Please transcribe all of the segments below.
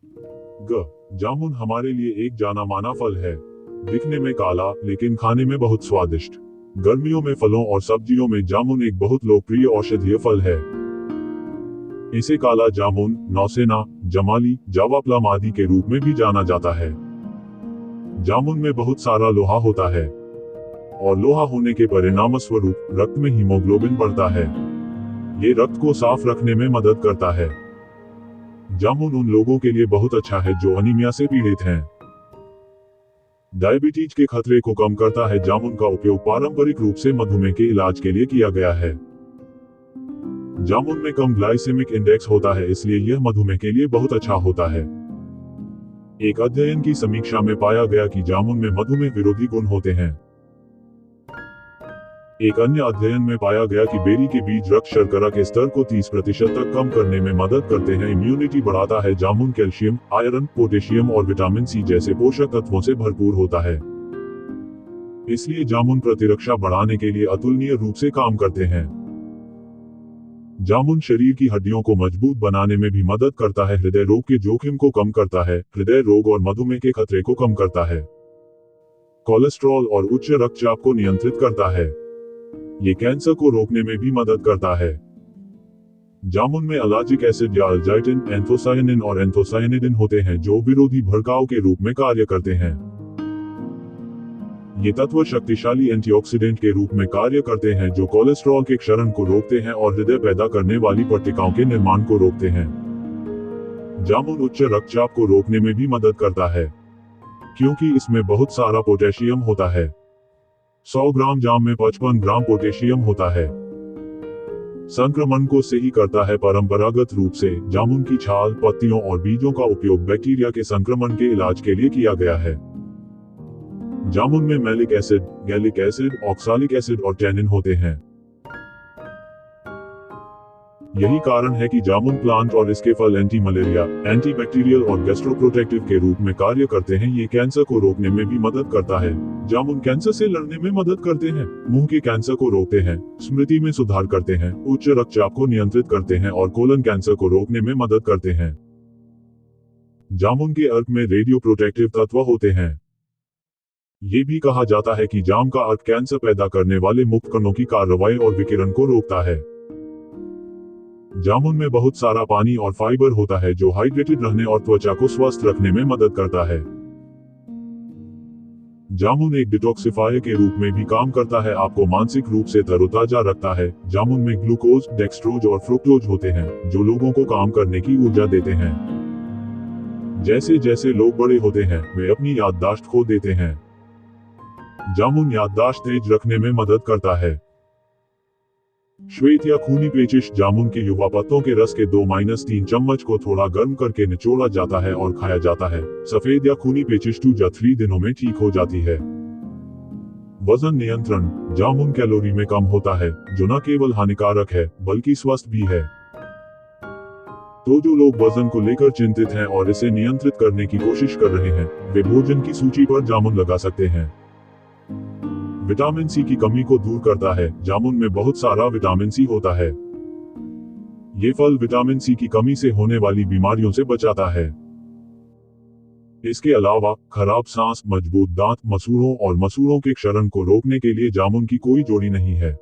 जामुन हमारे लिए एक जाना माना फल है। दिखने में काला लेकिन खाने में बहुत स्वादिष्ट। गर्मियों में फलों और सब्जियों में जामुन एक बहुत लोकप्रिय औषधीय फल है। इसे काला जामुन, नौसेना, जमाली, जावा प्लम आदि के रूप में भी जाना जाता है। जामुन में बहुत सारा लोहा होता है और लोहा होने के परिणामस्वरूप रक्त में हीमोग्लोबिन बढ़ता है। ये रक्त को साफ रखने में मदद करता है। जामुन उन लोगों के लिए बहुत अच्छा है जो अनीमिया से पीड़ित हैं। डायबिटीज के खतरे को कम करता है। जामुन का उपयोग पारंपरिक रूप से मधुमेह के इलाज के लिए किया गया है। जामुन में कम ग्लाइसेमिक इंडेक्स होता है, इसलिए यह मधुमेह के लिए बहुत अच्छा होता है। एक अध्ययन की समीक्षा में पाया गया कि जामुन में मधुमेह विरोधी गुण होते हैं। एक अन्य अध्ययन में पाया गया कि बेरी के बीज रक्त शर्करा के स्तर को 30% तक कम करने में मदद करते हैं। इम्यूनिटी बढ़ाता है। जामुन कैल्शियम, आयरन, पोटेशियम और विटामिन सी जैसे पोषक तत्वों से भरपूर होता है। इसलिए जामुन प्रतिरक्षा बढ़ाने के लिए अतुलनीय रूप से काम करते हैं। जामुन शरीर की हड्डियों को मजबूत बनाने में भी मदद करता है। हृदय रोग के जोखिम को कम करता है। हृदय रोग और मधुमेह के खतरे को कम करता है। कोलेस्ट्रॉल और उच्च रक्तचाप को नियंत्रित करता है। ये कैंसर को रोकने में भी मदद करता है। जामुन में अलाजिक एसिड या अल्जाइटिन, एंथोसायनिन और एंथोसायनिडिन होते हैं जो विरोधी भड़काऊ के रूप में कार्य करते हैं। ये तत्व शक्तिशाली एंटीऑक्सीडेंट के रूप में कार्य करते हैं जो कोलेस्ट्रॉल के क्षरण को रोकते हैं और हृदय पैदा करने वाली पट्टिकाओं के निर्माण को रोकते हैं। जामुन उच्च रक्तचाप को रोकने में भी मदद करता है क्योंकि इसमें बहुत सारा पोटेशियम होता है। 100 ग्राम जाम में 55 ग्राम पोटेशियम होता है। संक्रमण को सही करता है। परंपरागत रूप से जामुन की छाल, पत्तियों और बीजों का उपयोग बैक्टीरिया के संक्रमण के इलाज के लिए किया गया है। जामुन में malic acid, gallic acid, oxalic acid और टैनिन होते हैं। यही कारण है कि जामुन प्लांट और इसके फल एंटी मलेरिया, एंटी बैक्टीरियल और गैस्ट्रोप्रोटेक्टिव के रूप में कार्य करते हैं। ये कैंसर को रोकने में भी मदद करता है। जामुन कैंसर से लड़ने में मदद करते हैं, मुंह के कैंसर को रोकते हैं, स्मृति में सुधार करते हैं, उच्च रक्तचाप को नियंत्रित करते हैं और कोलन कैंसर को रोकने में मदद करते हैं। जामुन के अर्क में रेडियो प्रोटेक्टिव तत्व होते हैं। ये भी कहा जाता है कि जाम का अर्क कैंसर पैदा करने वाले मुक्त कणों की कार्रवाई और विकिरण को रोकता है। जामुन में बहुत सारा पानी और फाइबर होता है जो हाइड्रेटेड रहने और त्वचा को स्वस्थ रखने में मदद करता है। जामुन एक डिटॉक्सिफायर के रूप में भी काम करता है, आपको मानसिक रूप से तरोताजा रखता है। जामुन में ग्लूकोज, डेक्सट्रोज और फ्रुक्टोज होते हैं जो लोगों को काम करने की ऊर्जा देते हैं। जैसे जैसे लोग बड़े होते हैं वे अपनी याददाश्त खो देते हैं। जामुन याददाश्त तेज रखने में मदद करता है। श्वेत या खूनी पेचिश जामुन के युवा पत्तों के रस के 2-3 चम्मच को थोड़ा गर्म करके निचोड़ा जाता है और खाया जाता है। सफेद या खूनी पेचिश 2 या 3 दिनों में ठीक हो जाती है। वजन नियंत्रण, जामुन कैलोरी में कम होता है जो न केवल हानिकारक है बल्कि स्वस्थ भी है। तो जो लोग वजन को लेकर चिंतित हैं और इसे नियंत्रित करने की कोशिश कर रहे हैं वे भोजन की सूची पर जामुन लगा सकते हैं। विटामिन सी की कमी को दूर करता है। जामुन में बहुत सारा विटामिन सी होता है। ये फल विटामिन सी की कमी से होने वाली बीमारियों से बचाता है। इसके अलावा खराब सांस, मजबूत दांत, मसूड़ों और मसूड़ों के क्षरण को रोकने के लिए जामुन की कोई जोड़ी नहीं है।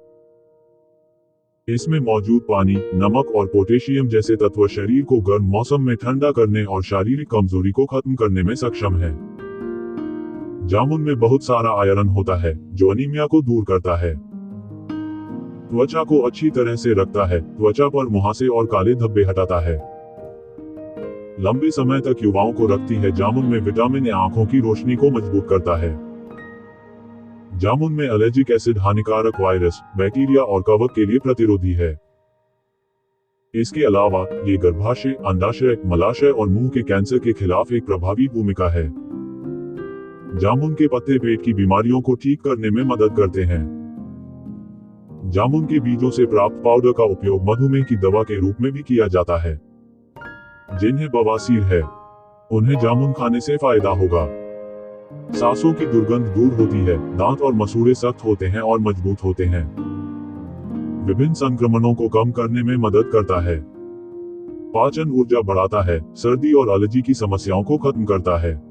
इसमें मौजूद पानी, नमक और पोटेशियम जैसे तत्व शरीर को गर्म मौसम में ठंडा करने और शारीरिक कमजोरी को खत्म करने में सक्षम है। जामुन में बहुत सारा आयरन होता है जो अनीमिया को दूर करता है। त्वचा को अच्छी तरह से रखता है, त्वचा पर मुहासे और काले धब्बे हटाता है। लंबे समय तक युवाओं को रखती है। जामुन में विटामिन ए आंखों की रोशनी को मजबूत करता है। जामुन में एलर्जिक एसिड हानिकारक वायरस, बैक्टीरिया और कवक के लिए प्रतिरोधी है। इसके अलावा ये गर्भाशय, अंडाशय, मलाशय और मुंह के कैंसर के खिलाफ एक प्रभावी भूमिका है। जामुन के पत्ते पेट की बीमारियों को ठीक करने में मदद करते हैं। जामुन के बीजों से प्राप्त पाउडर का उपयोग मधुमेह की दवा के रूप में भी किया जाता है। जिन्हें बवासीर है उन्हें जामुन खाने से फायदा होगा। सांसों की दुर्गंध दूर होती है, दांत और मसूड़े सख्त होते हैं और मजबूत होते हैं। विभिन्न संक्रमणों को कम करने में मदद करता है। पाचन ऊर्जा बढ़ाता है, सर्दी और एलर्जी की समस्याओं को खत्म करता है।